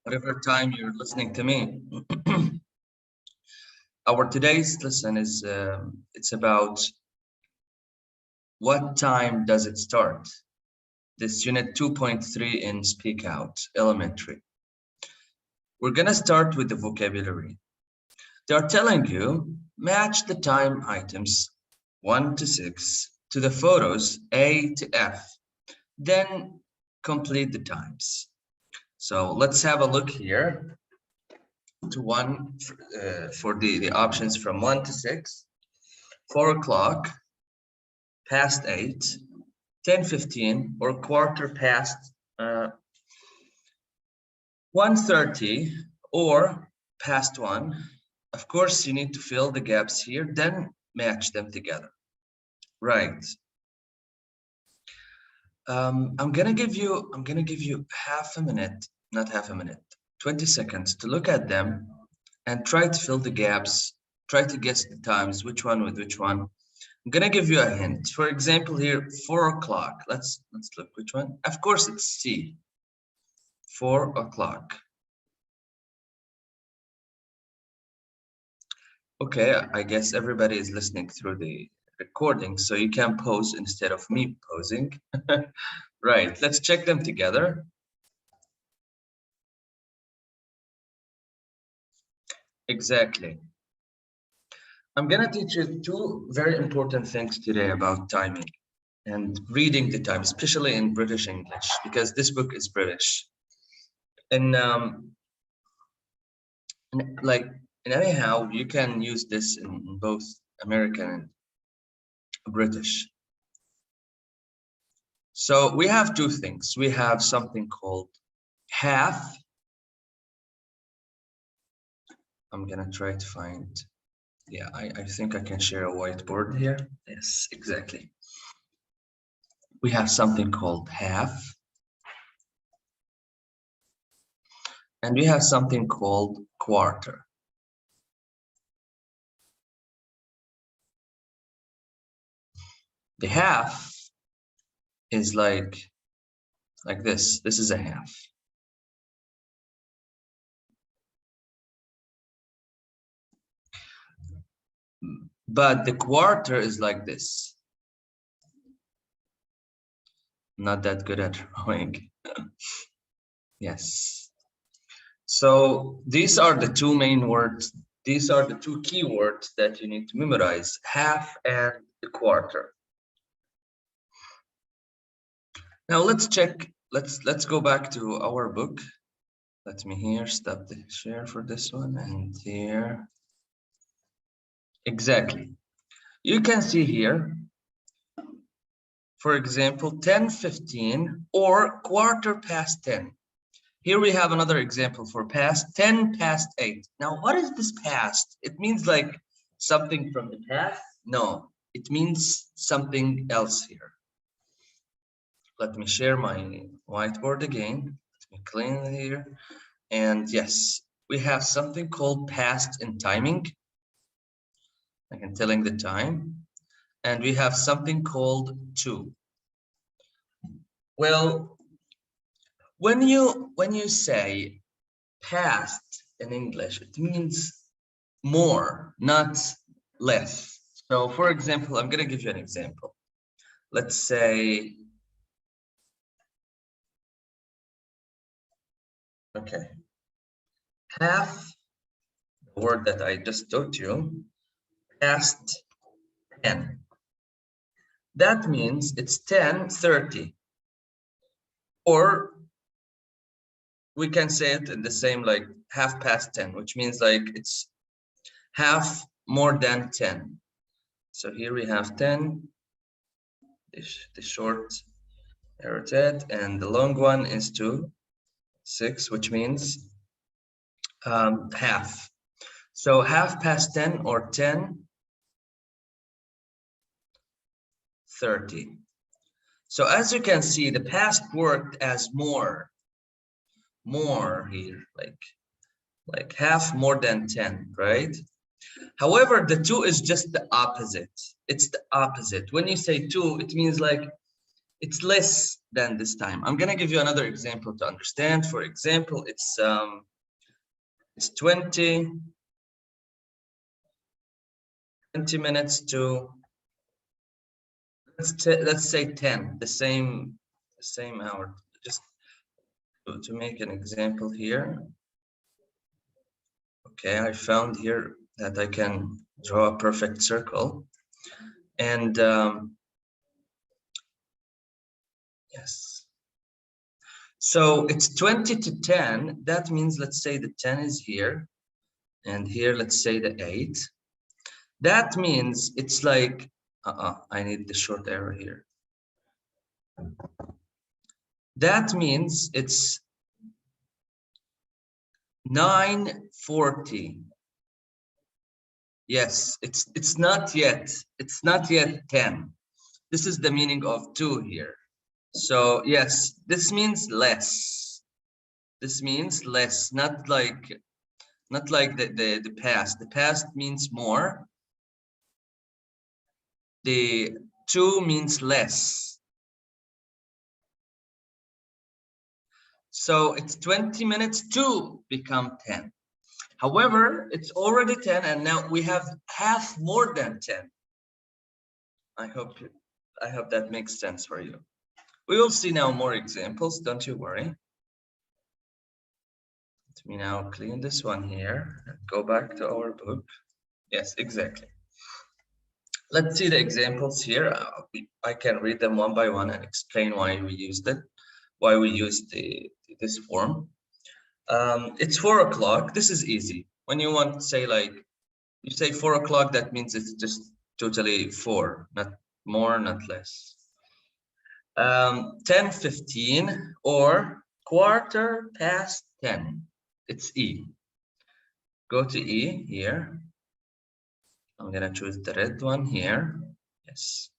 whatever time you're listening to me. Our today's lesson is it's about what time does it start? This unit 2.3 in Speak Out Elementary. We're gonna start with the vocabulary. They're telling you match the time items 1 to 6 to the photos A to F, then complete the times. So let's have a look here to one for the options from 1 to 6, 4 o'clock, past 8, 10:15, or quarter past 1:30, or past 1. Of course, you need to fill the gaps here, then match them together. Right. I'm gonna give you half a minute, not half a minute, 20 seconds to look at them and try to fill the gaps, try to guess the times, which one with which one. I'm gonna give you a hint. For example, here, 4 o'clock. Let's look which one. Of course, it's C. 4 o'clock. Okay, I guess everybody is listening through the recording, so you can pose instead of me posing. Right, let's check them together. Exactly. I'm gonna teach you two very important things today about timing and reading the time, especially in British English, because this book is British. And anyhow, you can use this in both American and British. So we have two things. We have something called half. I'm gonna try to find, yeah, I think I can share a whiteboard here. Yes, exactly. We have something called half. And we have something called quarter. The half is like this. This is a half. But the quarter is like this. Not that good at drawing. Yes. So these are the two main words. These are the two key words that you need to memorize, half and the quarter. Now let's check. Let's go back to our book. Let me here stop the share for this one, and here. Exactly. You can see here, for example, 10:15 or quarter past 10. Here we have another example for past, 10 past 8. Now, what is this past? It means like something from the past? No, it means something else here. Let me share my whiteboard again. Let me clean it here. And yes, we have something called past in timing. I can telling the time. And we have something called to. Well, when you say past in English, it means more, not less. So for example, I'm gonna give you an example. Let's say, okay, half, the word that I just taught you, past 10. That means it's 10:30. Or we can say it in the same, like half past 10, which means like it's half more than 10. So here we have 10, the short arrow, and the long one is 6, which means half. So half past 10 or 10:30. So as you can see, the past worked as more here, like half more than 10, right? However, the 2 is just the opposite. It's the opposite. When you say 2, it means like It's less than this time. I'm gonna give you another example to understand. For example, it's 20 minutes to, let's say 10, the same hour. Just to make an example here. Okay, I found here that I can draw a perfect circle, and yes. So it's 20 to 10. That means, let's say the 10 is here, and here, let's say the 8. That means it's like, I need the short arrow here. That means it's 9:40. Yes, it's not yet 10. This is the meaning of 2 here. So yes, this means less. This means less, not like the past. The past means more. The 2 means less. So it's 20 minutes to become 10. However, it's already 10, and now we have half more than 10. I hope that makes sense for you. We will see now more examples, don't you worry. Let me now clean this one here and go back to our book. Yes, exactly. Let's see the examples here. I can read them one by one and explain why we used it, why we used this form. It's 4 o'clock. This is easy. When you want to say, like, you say 4 o'clock, that means it's just totally 4, not more, not less. 10:15 or 10:15. It's E. Go to E here. I'm gonna choose the red one here. Yes.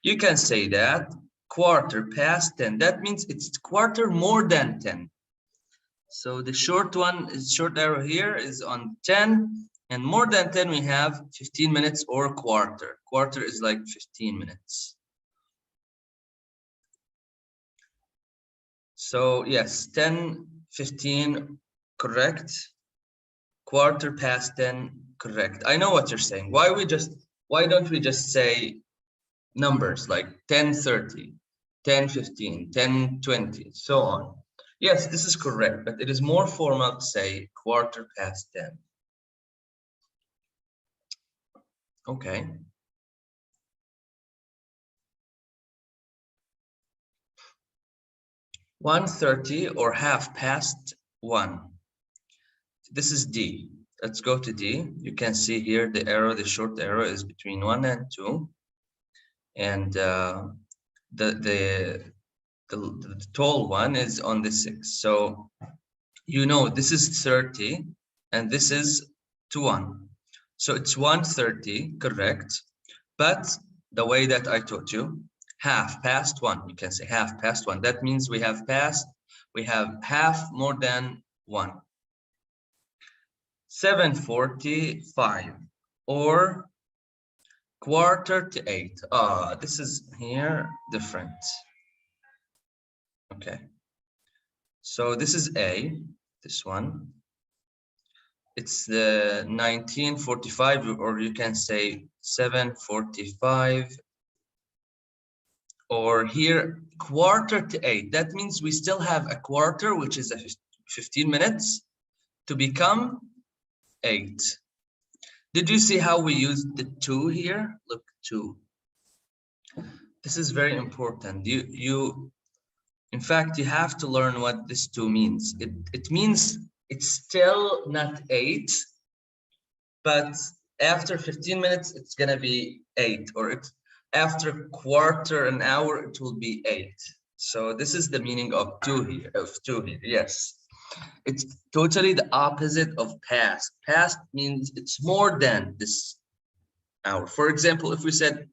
You can say that 10:15. That means it's quarter more than 10. So the short one is short arrow here is on 10, and more than 10 we have 15 minutes or quarter. Quarter is like 15 minutes. So yes, 10:15 correct. 10:15 correct. I know what you're saying. Why don't we just say numbers like 10:30, 10:15, 10:20, so on? Yes, this is correct, but it is more formal to say 10:15. Okay. (1:30) or 1:30. This is D. Let's go to D. You can see here the arrow, the short arrow is between 1 and 2, and the tall one is on the 6. So you know this is 30 and this is 1. So it's 1:30 correct, but the way that I taught you, 1:30. You can say 1:30. That means we have half more than 1. 7:45 or 7:45. This is here different. Okay, so this is A, this one. It's the 19:45, or you can say 7:45, or here 7:45. That means we still have a quarter, which is 15 minutes to become 8. Did you see how we used the 2 here? Look, 2. This is very important. In fact, you have to learn what this 2 means. It means it's still not 8, but after 15 minutes, it's gonna be 8, or after quarter an hour, it will be 8. So this is the meaning of 2 here, yes. It's totally the opposite of past. Past means it's more than this hour. For example, if we said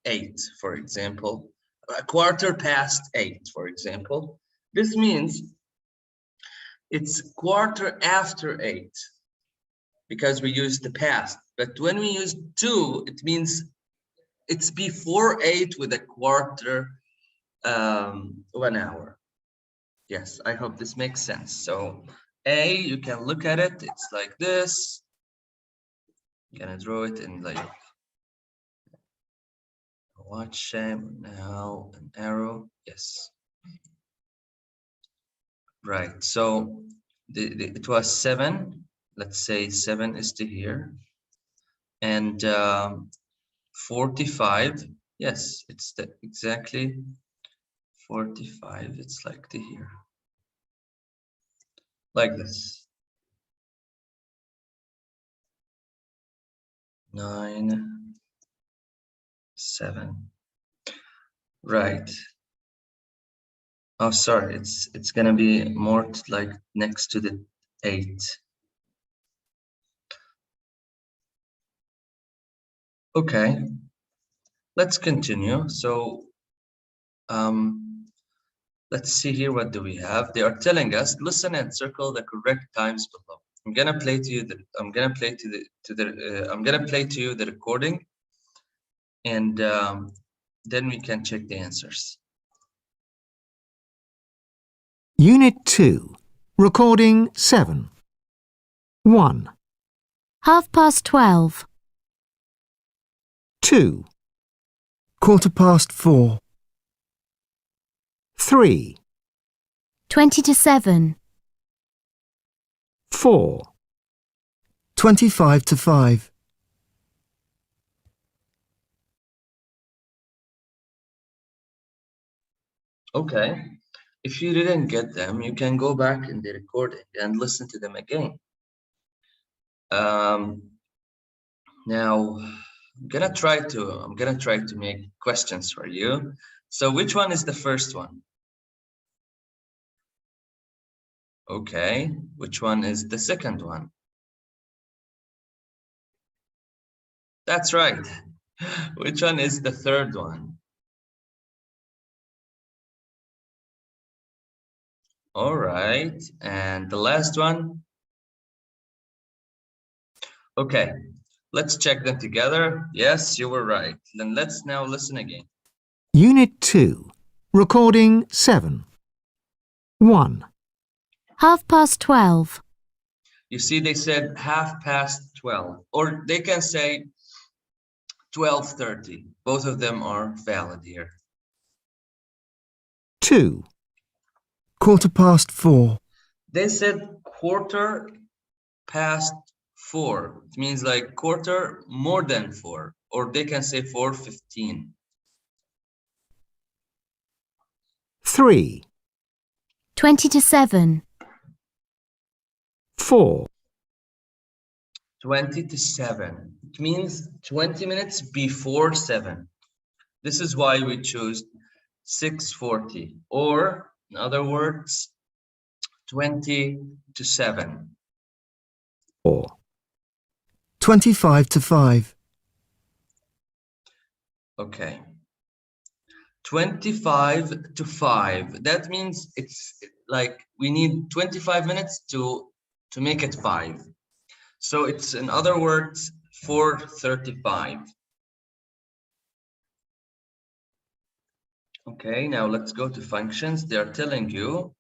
8, for example, 8:15, for example, this means it's quarter after 8 because we use the past. But when we use 2, it means It's before 8 with a quarter 1 hour. Yes, I hope this makes sense. So A, you can look at it. It's like this. I'm gonna draw it in like watch shape now, an arrow. Yes. Right. So it was 7. Let's say 7 is to here, and 45. Yes, it's exactly 45. It's like to here, like this. 9, 7. Right. Oh, sorry. It's gonna be more like next to the 8. Okay. Let's continue. So, let's see here. What do we have? They are telling us, listen and circle the correct times below. I'm gonna play to you I'm gonna play to you the recording, and then we can check the answers. Unit 2, Recording 7. 1, 12:30. 2, 4:15. 3, 7:20. 4, 5:25. Okay. If you didn't get them, you can go back in the recording and listen to them again. Now I'm gonna try to make questions for you. So which one is the first one? Okay, which one is the second one? That's right. Which one is the third one? All right, and the last one? Okay, let's check them together. Yes, you were right. Then let's now listen again. Unit 2, Recording 7. 1, 12:30. You see, they said 12:30, or they can say 12:30. Both of them are valid here. 2, 4:15. They said 4:15. It means like quarter more than 4, or they can say 4:15. 3, 7:20. 4, 7:20. It means 20 minutes before 7. This is why we choose 6:40, or in other words, 7:20. 4, 5:25. Okay. 5:25. That means it's like we need 25 minutes to make it 5. So it's, in other words, 4:35. Okay, now let's go to functions. They are telling you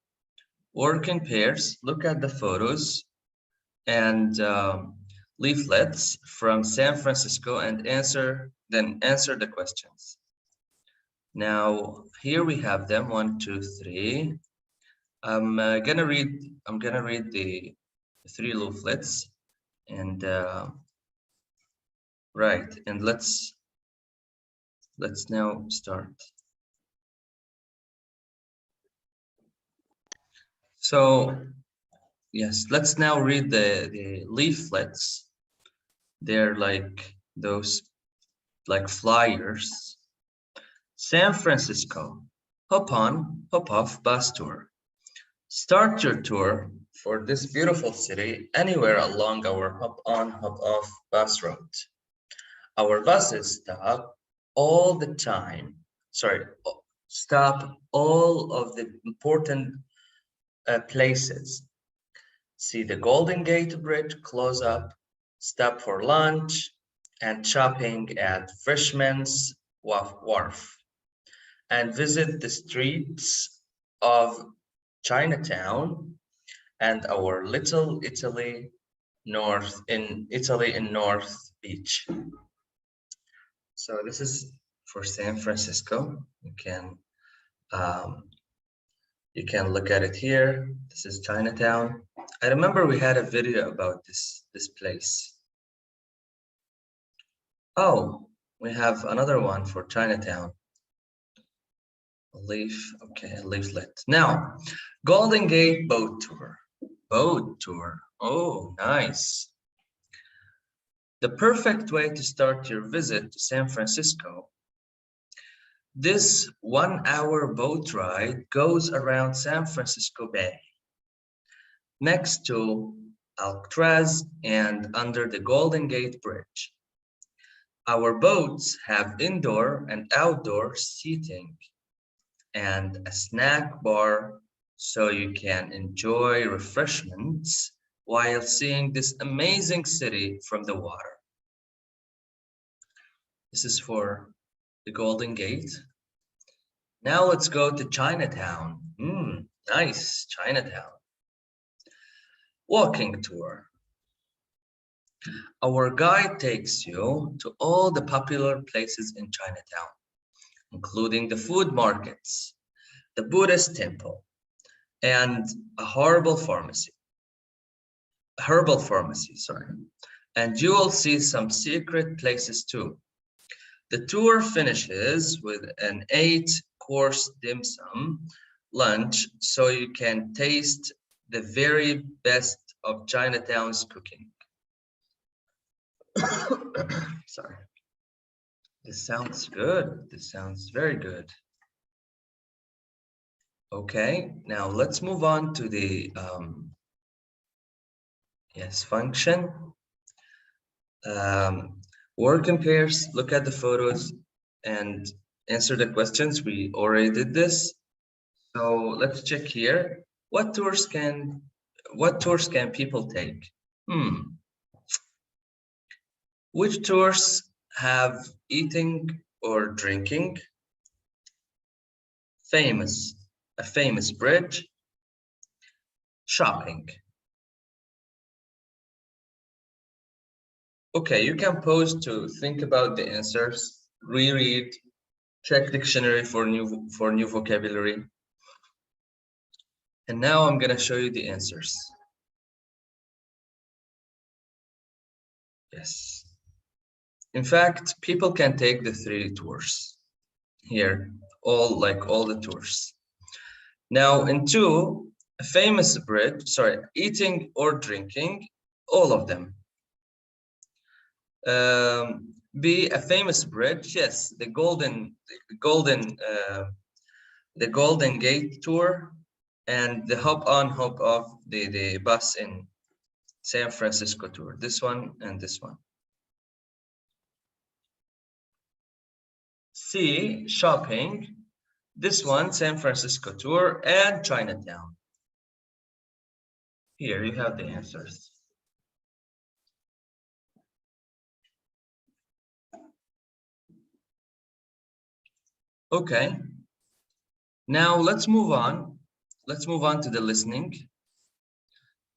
work in pairs, look at the photos and leaflets from San Francisco and answer the questions. Now here we have them, 1, 2, 3. I'm gonna read the 3 leaflets, and right, and let's now start. So yes, let's now read the leaflets. They're like those like flyers. San Francisco, hop on, hop off bus tour. Start your tour for this beautiful city anywhere along our hop on, hop off bus route. Our buses stop all the time. Stop all of the important places. See the Golden Gate Bridge close up, stop for lunch, and shopping at Freshman's Wharf, and visit the streets of Chinatown and our little Italy in North Beach. So this is for San Francisco. You can look at it here. This is Chinatown. I remember we had a video about this place. Oh, we have another one for Chinatown. A leaflet. Now, Golden Gate boat tour. Boat tour. Oh, nice. The perfect way to start your visit to San Francisco. This 1-hour boat ride goes around San Francisco Bay, next to Alcatraz and under the Golden Gate Bridge. Our boats have indoor and outdoor seating and a snack bar so you can enjoy refreshments while seeing this amazing city from the water. This is for the Golden Gate. Now let's go to Chinatown. Nice, Chinatown. Walking tour. Our guide takes you to all the popular places in Chinatown, including the food markets, the Buddhist temple, and a herbal pharmacy, and you will see some secret places too. The tour finishes with an 8-course dim sum lunch, so you can taste the very best of Chinatown's cooking. Sorry. This sounds good. This sounds very good. Okay, now let's move on to the function. Work in pairs, look at the photos and answer the questions. We already did this. So let's check here. What tours can people take? Which tours have eating or drinking? A famous bridge. Shopping. Okay, you can pause to think about the answers, reread, check dictionary for new vocabulary. And now I'm gonna show you the answers. Yes. In fact, people can take the 3 tours here, all the tours. Now in 2, a famous bridge, eating or drinking, all of them. B, a famous bridge, yes, the Golden Gate tour, and the hop on, hop off, the bus in San Francisco tour, this one and this one. C, shopping, this one, San Francisco tour, and Chinatown. Here you have the answers. Okay, now let's move on. Let's move on to the listening.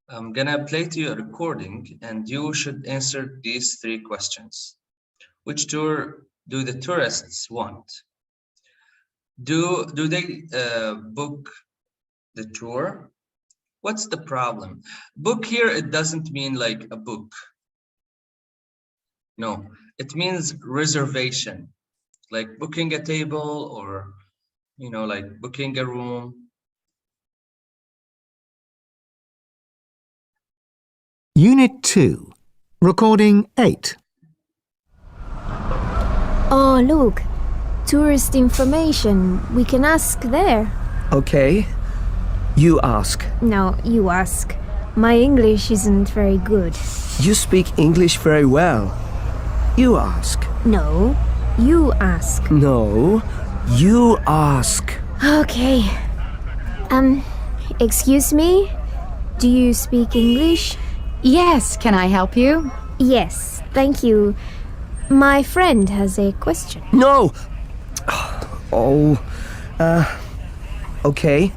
I'm gonna play to you a recording and you should answer these 3 questions. Which tour do the tourists want? Do they book the tour? What's the problem? Book here, it doesn't mean like a book. No, it means reservation. Like booking a table or, like booking a room. Unit 2, Recording 8. Oh, look, tourist information. We can ask there. Okay, you ask. No, you ask. My English isn't very good. You speak English very well. You ask. No, you ask. No, you ask. Okay. Excuse me? Do you speak English? Yes, can I help you? Yes, thank you. My friend has a question. No! Oh, okay.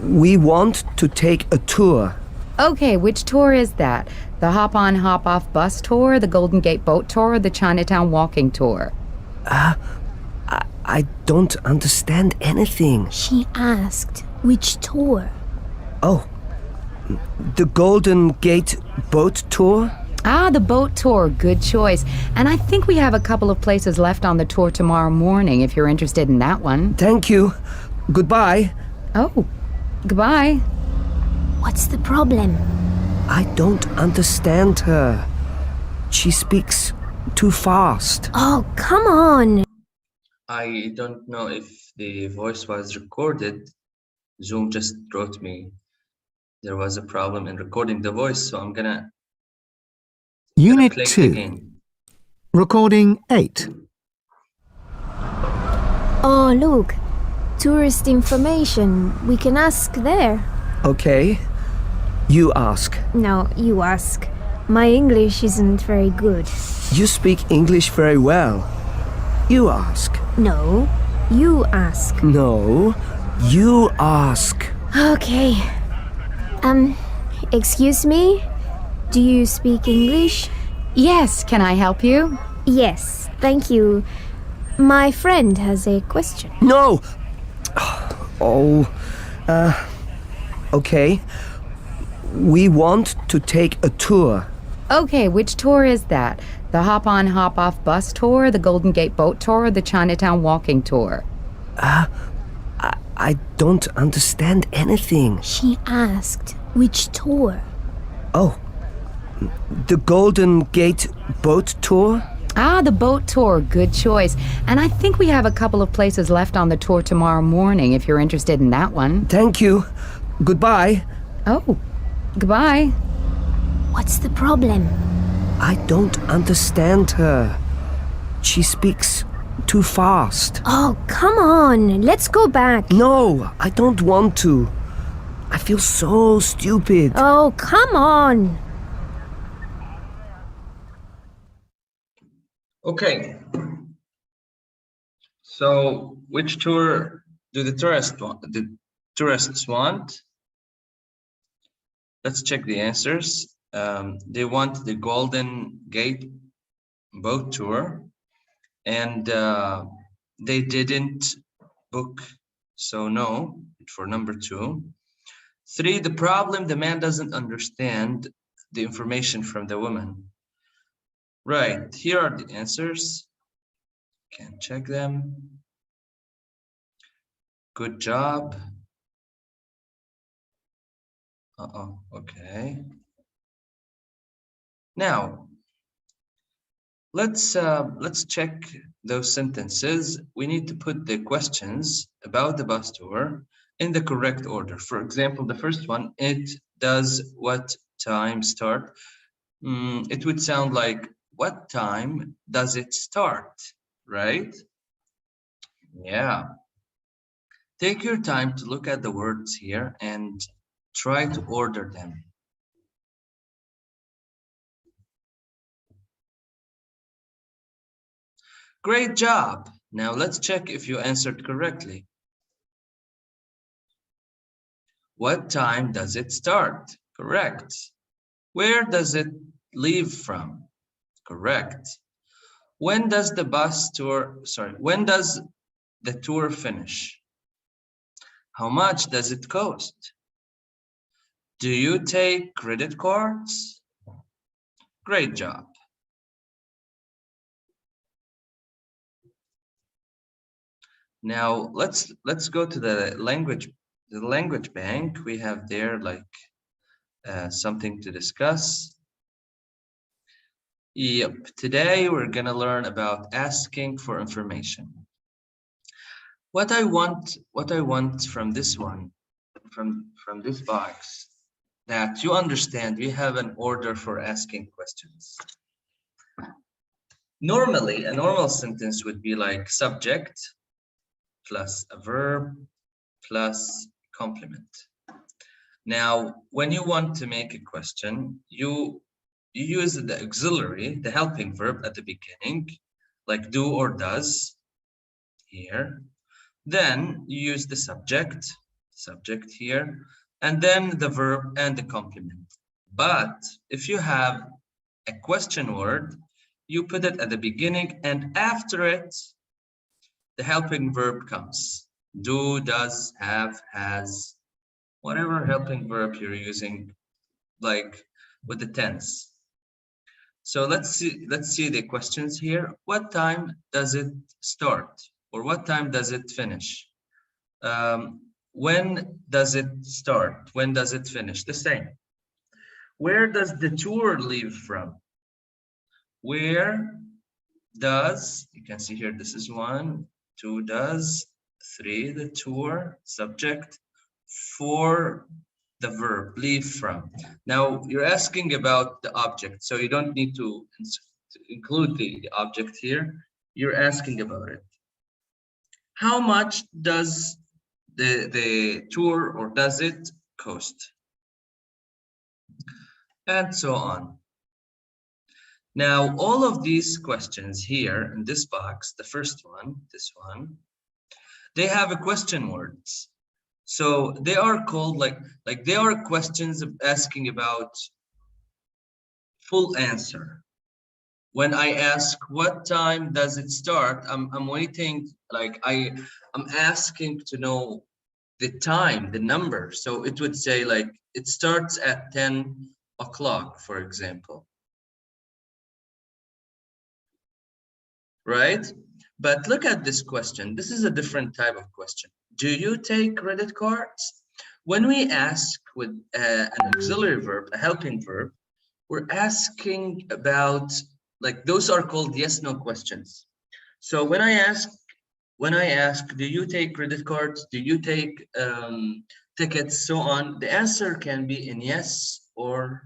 We want to take a tour. Okay, which tour is that? The hop-on, hop-off bus tour, the Golden Gate boat tour, the Chinatown walking tour? I don't understand anything. She asked which tour. Oh, the Golden Gate boat tour? Ah, the boat tour, good choice. And I think we have a couple of places left on the tour tomorrow morning if you're interested in that one. Thank you. Goodbye. Oh, goodbye. What's the problem? I don't understand her. She speaks too fast. Oh, come on. I don't know if the voice was recorded. Zoom just wrote me there was a problem in recording the voice, so I'm gonna Unit play it 2. again. Recording 8. Oh, look. Tourist information. We can ask there. Okay. You ask. No, you ask. My English isn't very good. You speak English very well. You ask. No, you ask. No, you ask. Okay. Excuse me? Do you speak English? Yes, can I help you? Yes, thank you. My friend has a question. No! Oh, okay. We want to take a tour. Okay, which tour is that? The hop-on, hop-off bus tour, the Golden Gate boat tour, the Chinatown walking tour? I don't understand anything. She asked which tour. Oh, the Golden Gate boat tour? Ah, the boat tour, good choice. And I think we have a couple of places left on the tour tomorrow morning if you're interested in that one. Thank you. Goodbye. Oh, goodbye. What's the problem? I don't understand her. She speaks too fast. Oh, come on. Let's go back. No, I don't want to. I feel so stupid. Oh, come on. Okay. So, which tour do the tourists want? Let's check the answers. They want the Golden Gate boat tour, and they didn't book, so no for number 2. 3, the problem, the man doesn't understand the information from the woman. Right, here are the answers. Can check them. Good job. Okay. Now, let's check those sentences. We need to put the questions about the bus tour in the correct order. For example, the first one, it does what time start? It would sound like, what time does it start, right? Yeah. Take your time to look at the words here and try to order them. Great job. Now let's check if you answered correctly. What time does it start? Correct. Where does it leave from? Correct. When does the when does the tour finish? How much does it cost? Do you take credit cards? Great job. Now let's go to the language bank. We have there like something to discuss. Yep, today we're gonna learn about asking for information. What I want from this one, from this box, that you understand we have an order for asking questions. Normally, a normal sentence would be like subject plus a verb plus complement. Now, when you want to make a question, you you use the auxiliary, the helping verb at the beginning, like do or does here. Then you use the subject here, and then the verb and the complement. But if you have a question word, you put it at the beginning, and after it, the helping verb comes. Do, does, have, has, whatever helping verb you're using, like with the tense. So let's see the questions here. What time does it start? Or what time does it finish? When does it start? When does it finish? The same. Where does the tour leave from? Where does, you can see here, this is 1, 2 does, 3 the tour, subject, 4 the verb, leave from. Now you're asking about the object, so you don't need to include the object here. You're asking about it. How much does the tour, or does it cost? And so on. Now, all of these questions here in this box, the first one, this one, they have a question words. So they are called like they are questions asking about full answer. When I ask what time does it start, I'm waiting, like I'm asking to know the time, the number. So it would say like it starts at 10 o'clock, for example. Right? But look at this question. This is a different type of question. Do you take credit cards? When we ask with an auxiliary verb, a helping verb, we're asking about, like, those are called yes no questions. So when I ask, do you take credit cards? Do you take tickets? So on. The answer can be in yes or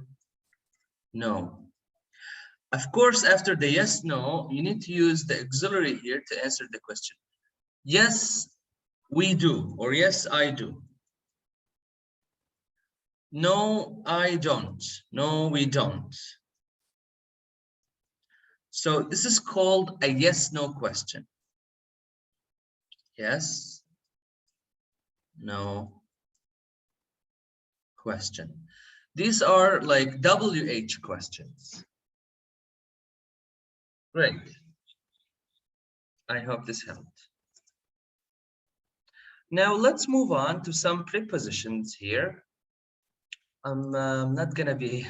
no. Of course, after the yes, no, you need to use the auxiliary here to answer the question. Yes, we do, or yes, I do. No, I don't. No, we don't. So this is called a yes, no question. Yes, no question. These are like WH questions. Great. I hope this helped. Now let's move on to some prepositions here. I'm not gonna be,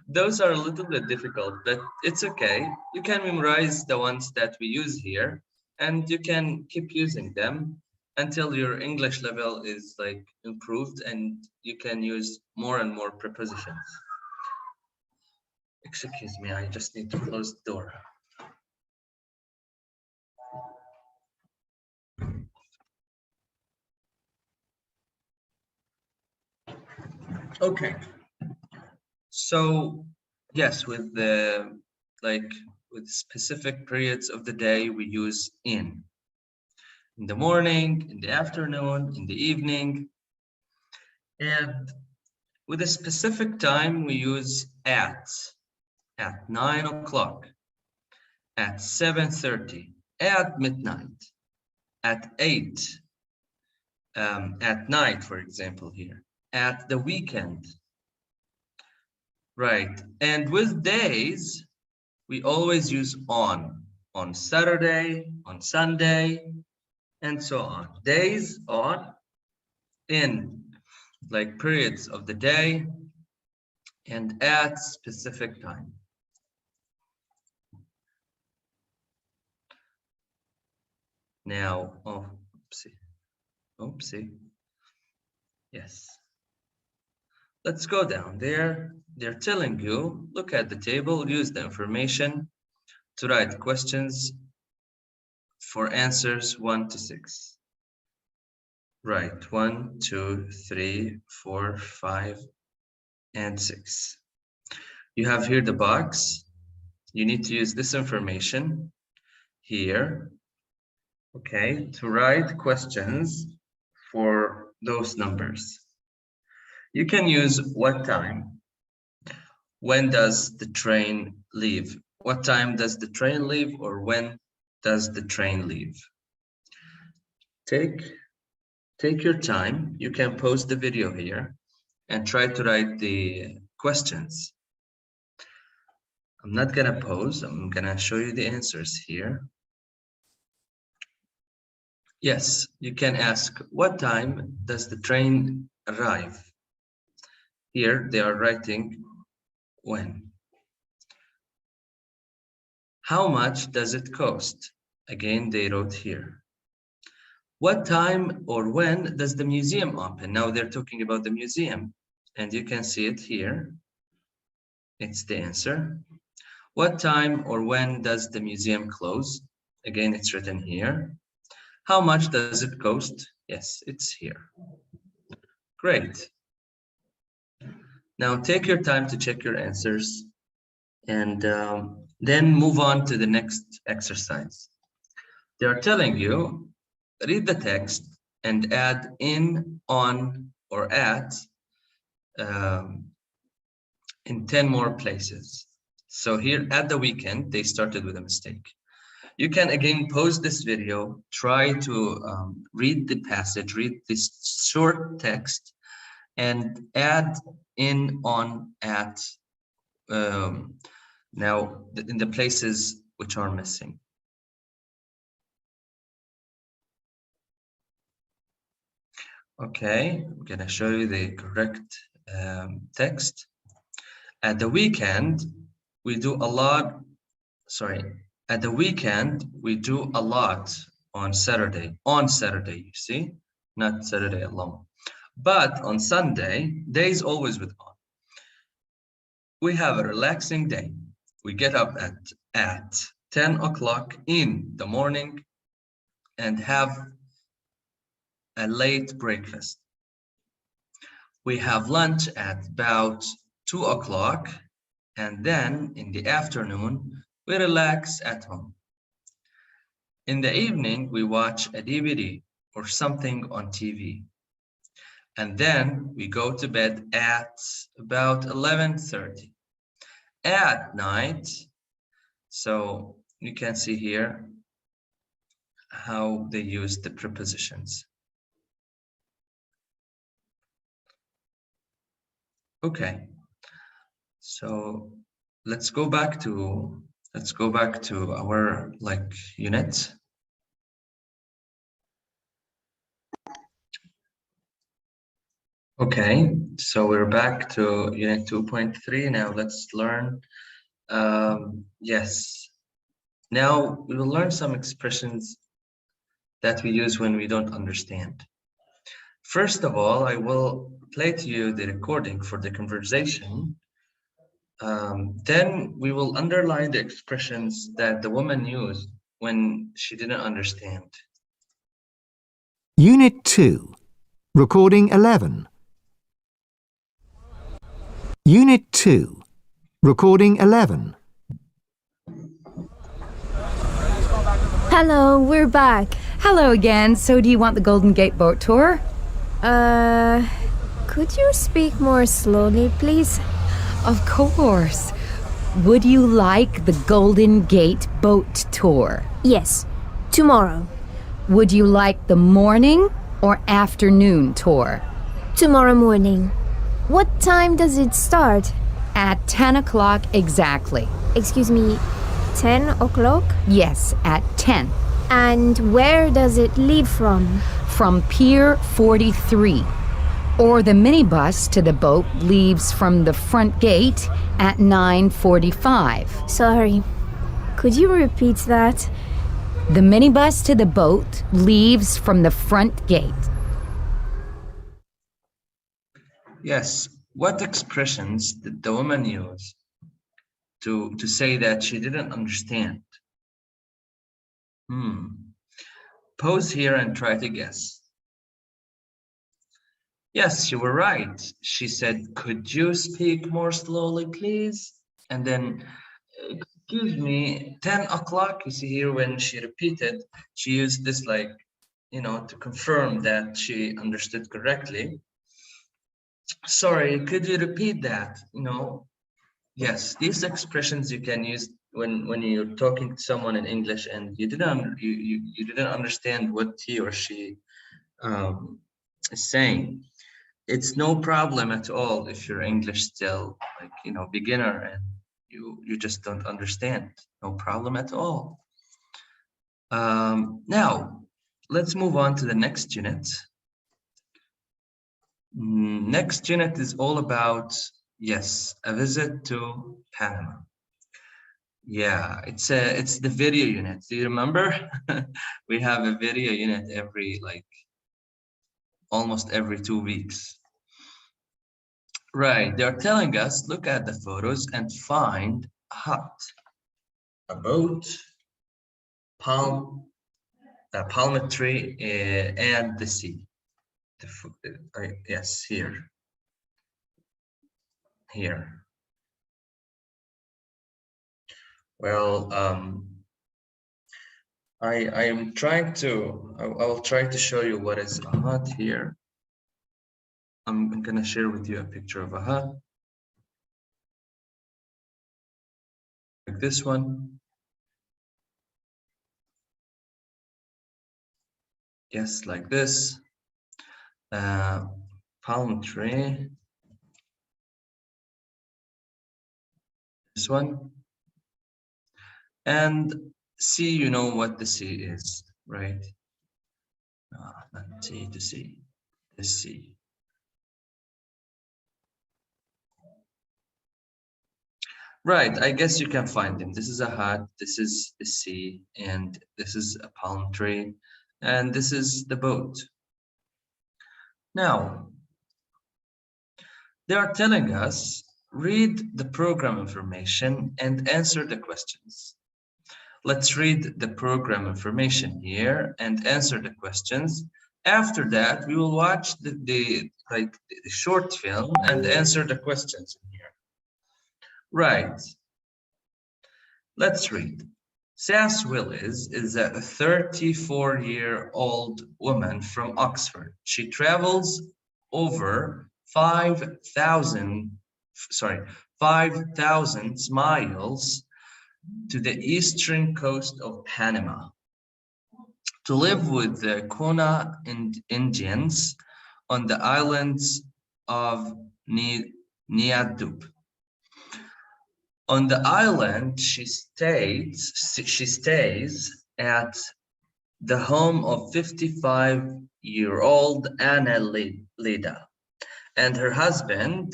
those are a little bit difficult, but it's okay. You can memorize the ones that we use here, and you can keep using them until your English level is like improved and you can use more and more prepositions. Excuse me, I just need to close the door. Okay, so yes, with the with specific periods of the day, we use in the morning, in the afternoon, in the evening, and with a specific time we use at 9 o'clock, at 7:30, at midnight, at 8, at night, for example here, at the weekend. Right, and with days, we always use on Saturday, on Sunday, and so on. Days, on, in, like periods of the day, and at specific time. Now, oh, oopsie. Yes. Let's go down there. They're telling you, look at the table, use the information to write questions for answers 1 to 6. Right, 1, 2, 3, 4, 5, and 6. You have here the box. You need to use this information here, okay, to write questions for those numbers. You can use what time, when does the train leave? What time does the train leave, or when does the train leave? Take your time. You can pause the video here and try to write the questions. I'm not gonna pause. I'm gonna show you the answers here. Yes, you can ask, what time does the train arrive? Here they are writing when. How much does it cost? Again, they wrote here. What time or when does the museum open? Now they're talking about the museum, and you can see it here. It's the answer. What time or when does the museum close? Again, it's written here. How much does it cost? Yes, it's here. Great. Now take your time to check your answers, and then move on to the next exercise. They are telling you, read the text and add in, on, or at in 10 more places. So here at the weekend, they started with a mistake. You can again pause this video, try to read the passage, read this short text, and add in, on, at now in the places which are missing. Okay, I'm gonna show you the correct text. At the weekend, we do a lot. Sorry, at the weekend we do a lot on Saturday. On Saturday, you see, not Saturday alone. But on Sunday, days always with on. We have a relaxing day. We get up at 10 o'clock in the morning and have a late breakfast. We have lunch at about 2 o'clock, and then in the afternoon, we relax at home. In the evening, we watch a DVD or something on TV. And then we go to bed at about 11:30. At night, so you can see here how they use the prepositions. Okay, so let's go back to our unit. Okay, so we're back to unit 2.3. Now let's learn. Yes, now we will learn some expressions that we use when we don't understand. First of all, I will play to you the recording for the conversation. Then we will underline the expressions that the woman used when she didn't understand. Unit 2, Recording 11. Unit 2, Recording 11. Hello, we're back. Hello again. So do you want the Golden Gate boat tour? Could you speak more slowly, please? Of course. Would you like the Golden Gate boat tour? Yes, tomorrow. Would you like the morning or afternoon tour? Tomorrow morning. What time does it start? At 10 o'clock exactly. Excuse me, 10 o'clock? Yes, at 10. And where does it leave from? From Pier 43. Or the minibus to the boat leaves from the front gate at 9:45. Sorry, could you repeat that? The minibus to the boat leaves from the front gate. Yes, what expressions did the woman use to say that she didn't understand? Pause here and try to guess. Yes, you were right. She said, could you speak more slowly, please? And then, excuse me, 10 o'clock, you see here when she repeated, she used this to confirm that she understood correctly. Sorry, could you repeat that? Yes, these expressions you can use when you're talking to someone in English and you didn't understand what he or she is saying. It's no problem at all if your English still like beginner and you just don't understand. No problem at all. Now let's move on to the next unit. Next unit is all about, yes, a visit to Panama. Yeah, it's the video unit. Do you remember? We have a video unit almost every 2 weeks. Right, they're telling us, look at the photos and find a hut, a boat, palm tree, and the sea. Yes, here. Well, I will try to show you what is a hut here. I'm gonna share with you a picture of a hut. Like this one. Yes, like this. Palm tree. This one. And sea, you know what the sea is, right? Not sea to sea, the sea. Right, I guess you can find them. This is a hut, this is the sea, and this is a palm tree, and this is the boat. Now, they are telling us, read the program information and answer the questions. Let's read the program information here and answer the questions. After that, we will watch the short film and answer the questions in here. Right. Let's read. Sass Willis is a 34-year-old woman from Oxford. She travels over 5,000 miles to the eastern coast of Panama to live with the Kuna Indians on the islands of Niadub. On the island, she stays at the home of 55-year-old Ana Leda and her husband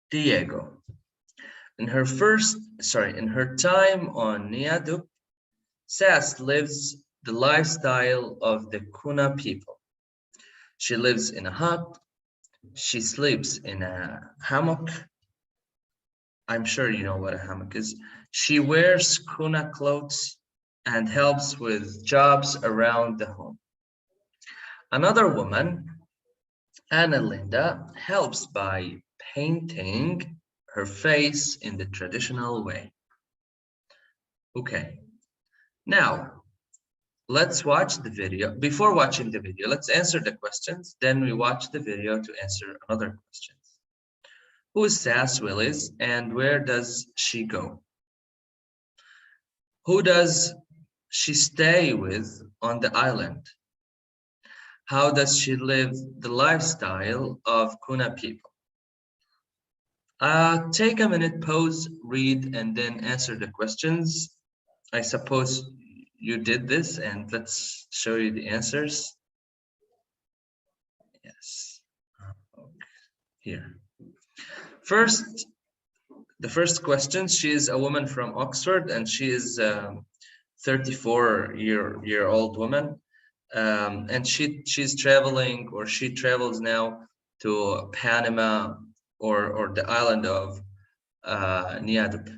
Diego. In her time on Niadub, Sass lives the lifestyle of the Kuna people. She lives in a hut. She sleeps in a hammock. I'm sure you know what a hammock is. She wears Kuna clothes and helps with jobs around the home. Another woman, Ana Linda, helps by painting her face in the traditional way. Okay, now let's watch the video. Before watching the video, let's answer the questions. Then we watch the video to answer another questions. Who is Sass Willis and where does she go? Who does she stay with on the island? How does she live the lifestyle of Kuna people? Take a minute, pause, read, and then answer the questions. I suppose you did this, and let's show you the answers. Yes, here. First, the first question, she is a woman from Oxford, and she is a 34-year-old woman, and she's traveling, or she travels now to Panama or the island of Niadub.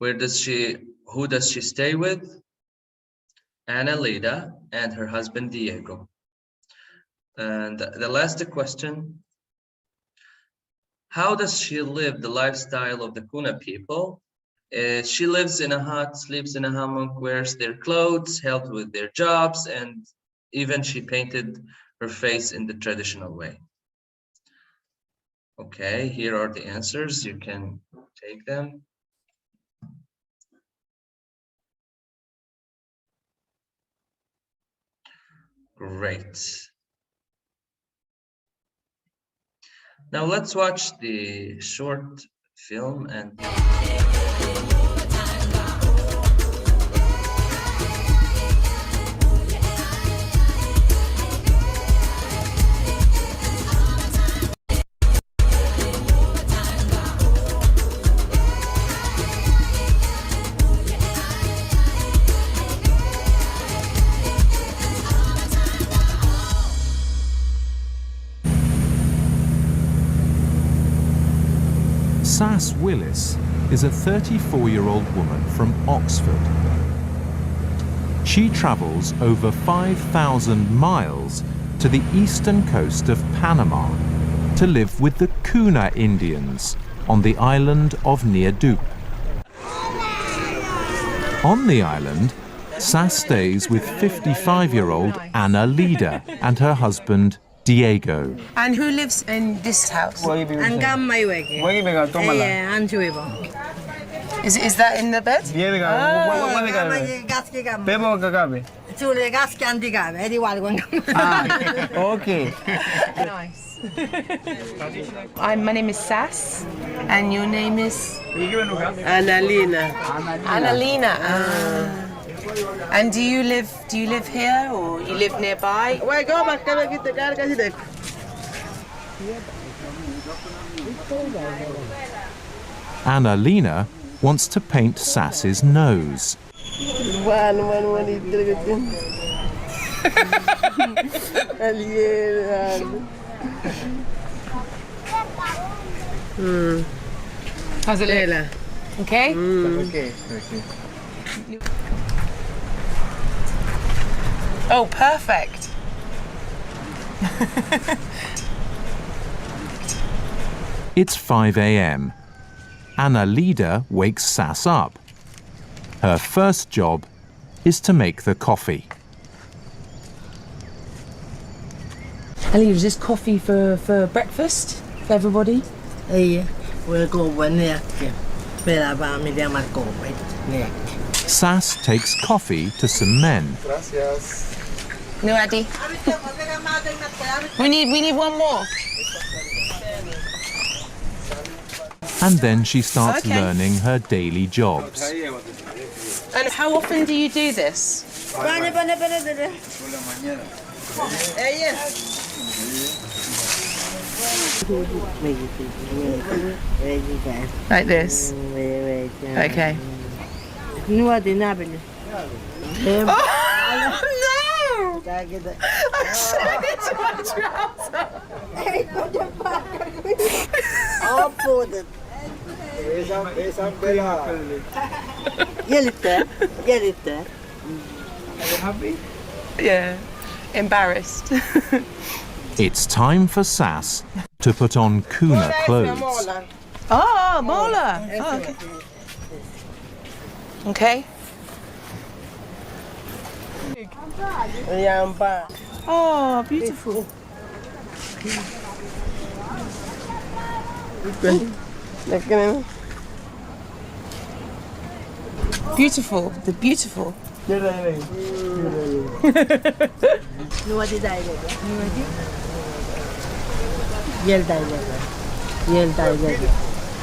Who does she stay with? Ana Leda and her husband Diego. And the last question, how does she live the lifestyle of the Kuna people? She lives in a hut, sleeps in a hammock, wears their clothes, helps with their jobs, and even she painted her face in the traditional way. Okay, here are the answers. You can take them. Great. Now let's watch the short film and Sass Willis is a 34-year-old woman from Oxford. She travels over 5,000 miles to the eastern coast of Panama to live with the Kuna Indians on the island of Neerdup. On the island, Sass stays with 55-year-old Anna Lida and her husband Diego. And who lives in this house? Is that in the bed? Okay. Nice. My name is Sass, and your name is Annalena. Annalena. And do you live here or you live nearby? Annalena wants to paint Sass's nose. How's it look? Okay? Okay. Oh, perfect. It's 5 a.m. Anna Lida wakes Sass up. Her first job is to make the coffee. Ellie, is this coffee for breakfast for everybody? Sass takes coffee to some men. No, Addy. We need one more. And then she starts Okay. learning her daily jobs. And how often do you do this? Like this? Okay. Oh, no! I shoved it into my trouser. Yeah, embarrassed. It's time for Sass to put on Kuna clothes. Oh, mola. Oh, okay. Okay. Oh, beautiful. Beautiful. The beautiful.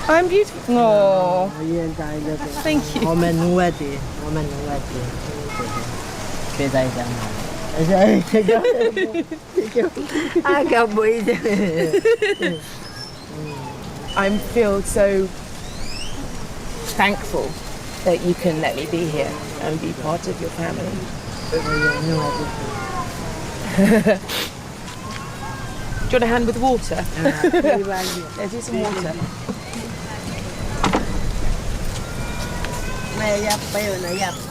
I'm beautiful. Oh, thank you. I feel so thankful that you can let me be here and be part of your family. Do you want a hand with water? Let's do some water.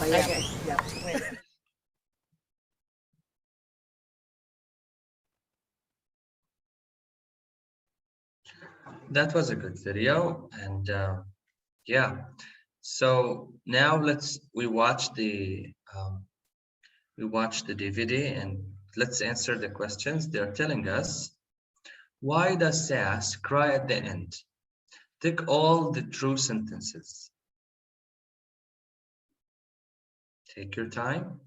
Okay. that was a good video, and yeah. So now we watch the DVD and let's answer the questions. They're telling us, Why does Sass cry at the end? Tick all the true sentences. Take your time.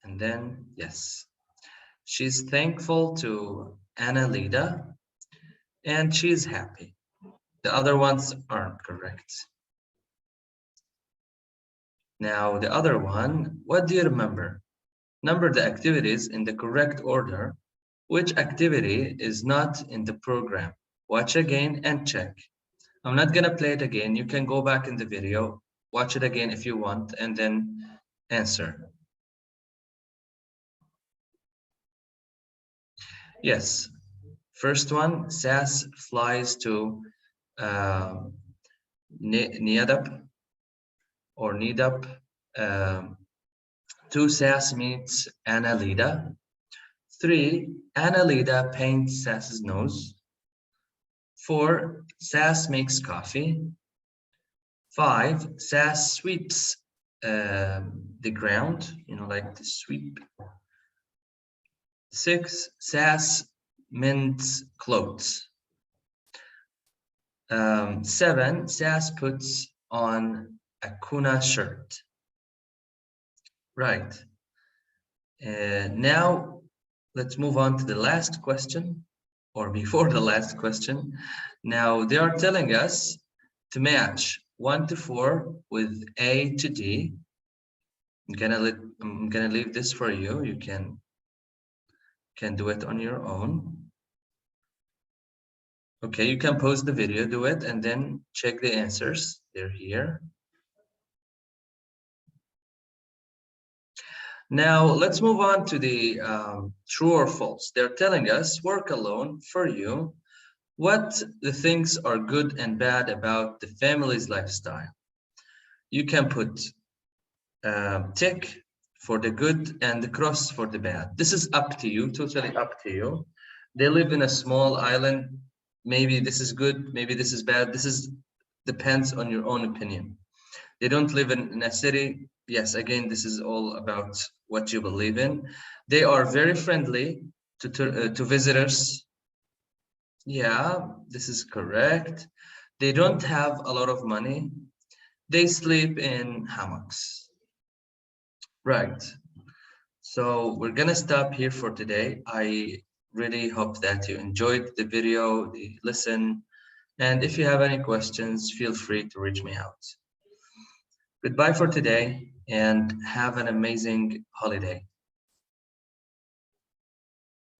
And then, yes. She's thankful to Annalita and she's happy. The other ones aren't correct. Now, the other one, what do you remember? Number the activities in the correct order. Which activity is not in the program? Watch again and check. I'm not gonna play it again. You can go back in the video, watch it again if you want, and then answer. Yes, first one, Sass flies to Nidab or Nidab. 2, Sass meets Annalita. 3, Annalita paints Sass's nose. 4, Sass makes coffee. 5, Sass sweeps the ground, you know, like the sweep. 6, Sass mends clothes. 7, Sass puts on a Kuna shirt. Right. Now let's move on to the last question, or before the last question. Now they are telling us to match 1 to 4 with A to D. I'm gonna leave this for you. You can do it on your own. Okay, you can pause the video, do it, and then check the answers. They're here. Now let's move on to the true or false. They're telling us work alone for you. What the things are good and bad about the family's lifestyle. You can put tick for the good and the cross for the bad. This is up to you, totally up to you. They live in a small island. Maybe this is good, maybe this is bad. This depends on your own opinion. They don't live in a city. Yes, again, this is all about what you believe in. They are very friendly to visitors. Yeah, this is correct. They don't have a lot of money. They sleep in hammocks. Right. So we're gonna stop here for today. I really hope that you enjoyed the video, the listen, and if you have any questions, feel free to reach me out. Goodbye for today and have an amazing holiday.